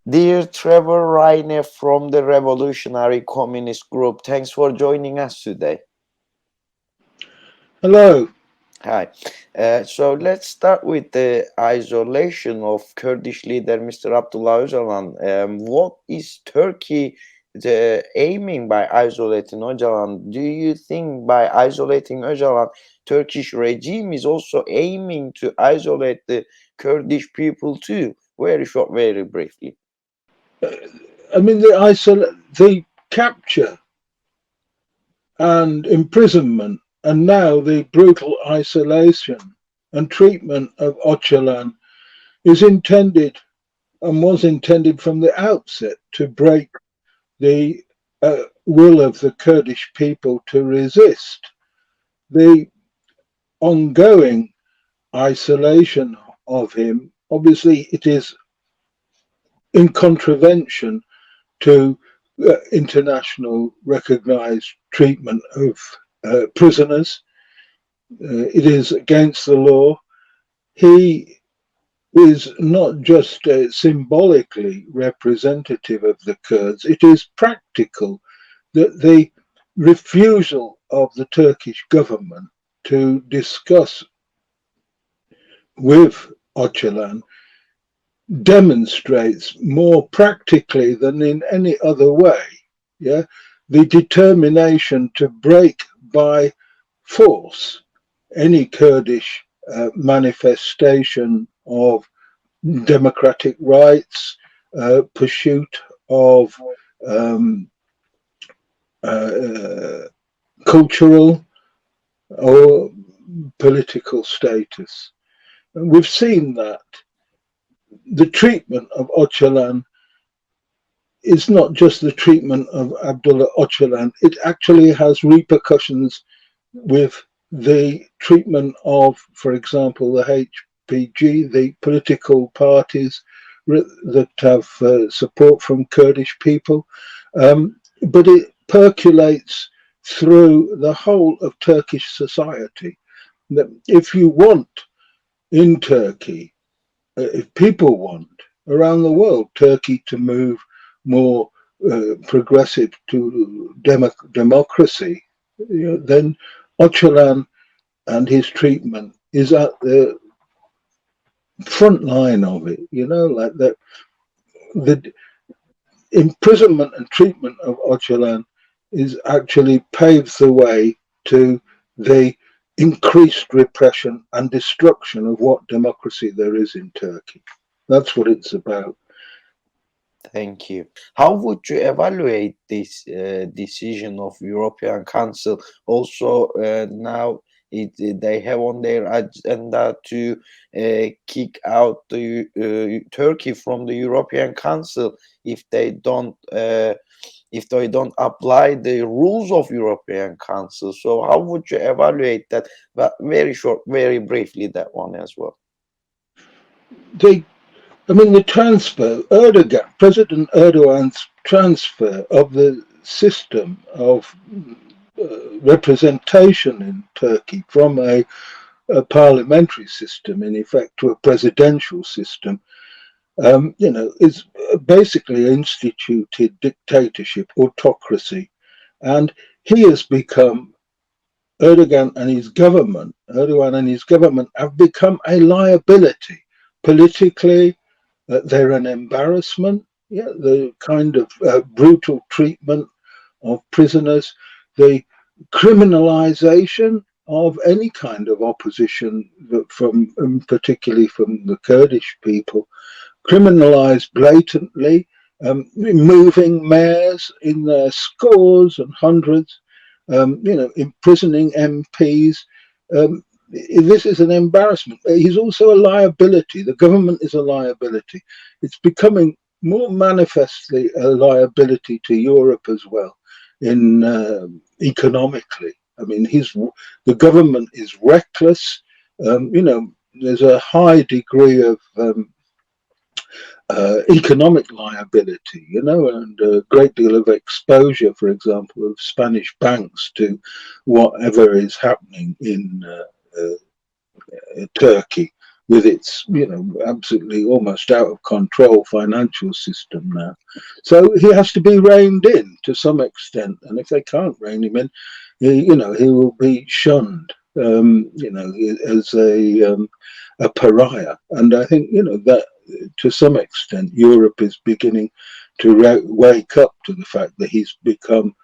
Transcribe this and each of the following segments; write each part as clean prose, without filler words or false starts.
Dear Trevor Rayne from the Revolutionary Communist Group, thanks for joining us today. Hello. Hi. So let's start with the isolation of Kurdish leader Mr. Abdullah Ocalan. What is Turkey aiming by isolating Öcalan? Do you think by isolating Öcalan, Turkish regime is also aiming to isolate the Kurdish people too? Very short, very briefly. I mean, the capture and imprisonment, and now the brutal isolation and treatment of Öcalan is intended and was intended from the outset to break the will of the Kurdish people to resist. The ongoing isolation of him, obviously, it is in contravention to international recognized treatment of prisoners. It is against the law. He is not just symbolically representative of the Kurds, it is practical that the refusal of the Turkish government to discuss with Öcalan demonstrates more practically than in any other way, yeah, the determination to break by force any Kurdish manifestation of democratic rights, pursuit of um, uh, cultural or political status. And we've seen that the treatment of Öcalan is not just the treatment of Abdullah Öcalan, it actually has repercussions with the treatment of, for example, the HPG, the political parties that have support from Kurdish people. But it percolates through the whole of Turkish society. That if you want in Turkey, if people want around the world Turkey to move more progressive to democracy, then Öcalan and his treatment is at the front line of it. Like the imprisonment and treatment of Öcalan is actually paves the way to the increased repression and destruction of what democracy there is in Turkey. That's what it's about. Thank you. How would you evaluate this decision of European Council? Also, now they have on their agenda to kick out the Turkey from the European Council if they don't apply the rules of European Council. So, how would you evaluate that? But very short, very briefly, that one as well. They the transfer, President Erdogan's transfer of the system of representation in Turkey from a parliamentary system, in effect, to a presidential system, is basically instituted dictatorship, autocracy. And he has become, Erdogan and his government have become a liability politically. They're an embarrassment. Yeah, the kind of brutal treatment of prisoners, the criminalization of any kind of opposition, particularly from the Kurdish people, criminalized blatantly, removing mayors in their scores and hundreds, imprisoning MPs. This is an embarrassment. He's also a liability. The government is a liability. It's becoming more manifestly a liability to Europe as well, in economically. I mean, the government is reckless. There's a high degree of economic liability, and a great deal of exposure, for example, of Spanish banks to whatever is happening in Turkey. with its, absolutely almost out of control financial system now. So he has to be reined in to some extent, and if they can't rein him in, he will be shunned, as a pariah. And I think, that to some extent Europe is beginning to wake up to the fact that he's become,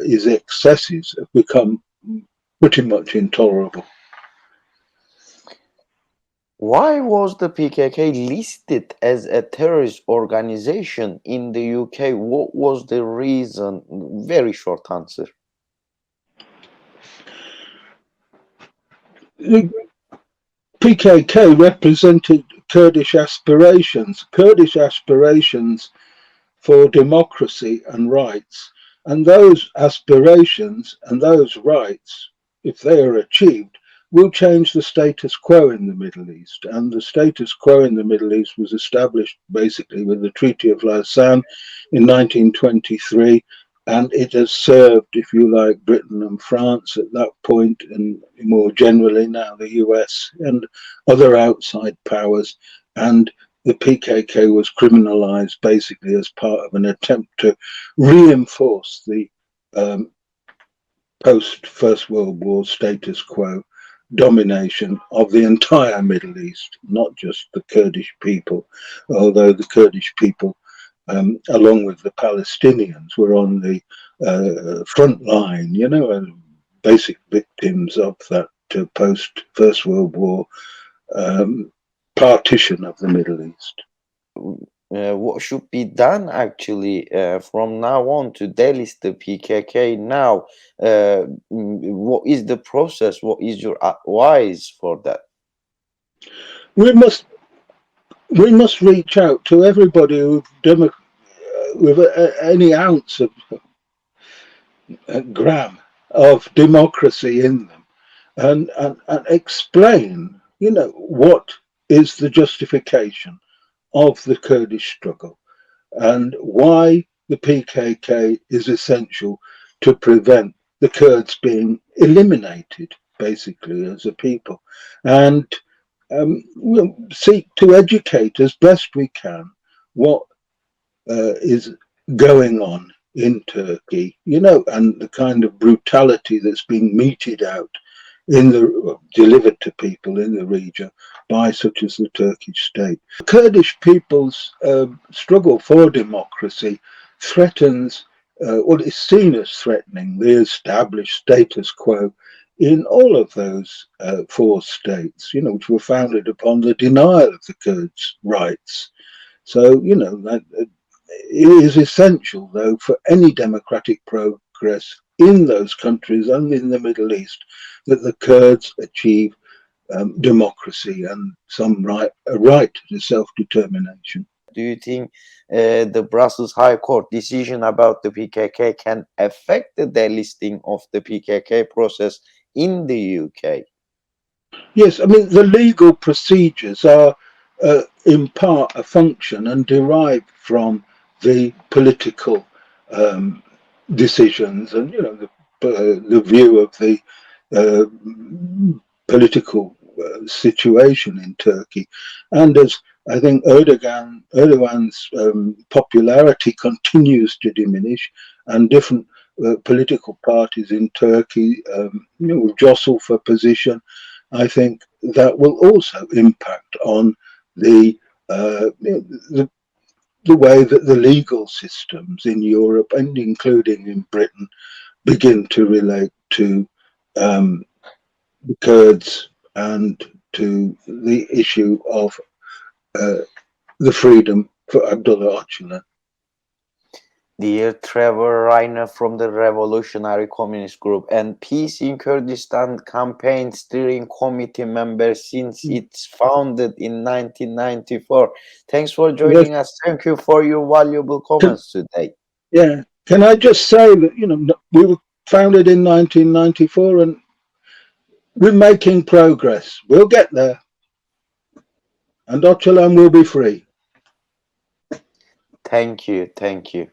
his excesses have become pretty much intolerable. Why was the PKK listed as a terrorist organization in the UK? What was the reason? Very short answer. The PKK represented Kurdish aspirations for democracy and rights. And those aspirations and those rights, if they are achieved, will change the status quo in the Middle East. And the status quo in the Middle East was established basically with the Treaty of Lausanne in 1923. And it has served, if you like, Britain and France at that point, and more generally now the US and other outside powers. And the PKK was criminalized basically as part of an attempt to reinforce the post-First World War status quo domination of the entire Middle East, not just the Kurdish people, although the Kurdish people, along with the Palestinians, were on the front line, basic victims of that post-First World War partition of the Middle East. What should be done actually from now on to delist the PKK now? What is the process? What is your advice for that? We must reach out to everybody with any ounce of a gram of democracy in them, and explain, what is the justification of the Kurdish struggle and why the PKK is essential to prevent the Kurds being eliminated, basically, as a people. And we'll seek to educate as best we can what is going on in Turkey, and the kind of brutality that's being meted out delivered to people in the region by such as the Turkish state. The Kurdish people's struggle for democracy threatens what is seen as threatening the established status quo in all of those four states, which were founded upon the denial of the Kurds' rights. So, that it is essential, though, for any democratic progress in those countries and in the Middle East, that the Kurds achieve democracy and a right to self-determination. Do you think the Brussels High Court decision about the PKK can affect the delisting of the PKK process in the UK? Yes, I mean, the legal procedures are in part a function and derived from the political decisions and, the view of the political situation in Turkey. And as I think Erdogan's popularity continues to diminish, and different political parties in Turkey jostle for position, I think that will also impact on the way that the legal systems in Europe and including in Britain begin to relate to the Kurds and to the issue of the freedom for Abdullah Ocalan. Dear Trevor Rayne from the Revolutionary Communist Group and Peace in Kurdistan Campaign Steering Committee member since its founded in 1994. Thanks for joining us. Thank you for your valuable comments today. Yeah. Can I just say that, we were founded in 1994 and we're making progress. We'll get there. And Ocalan will be free. Thank you. Thank you.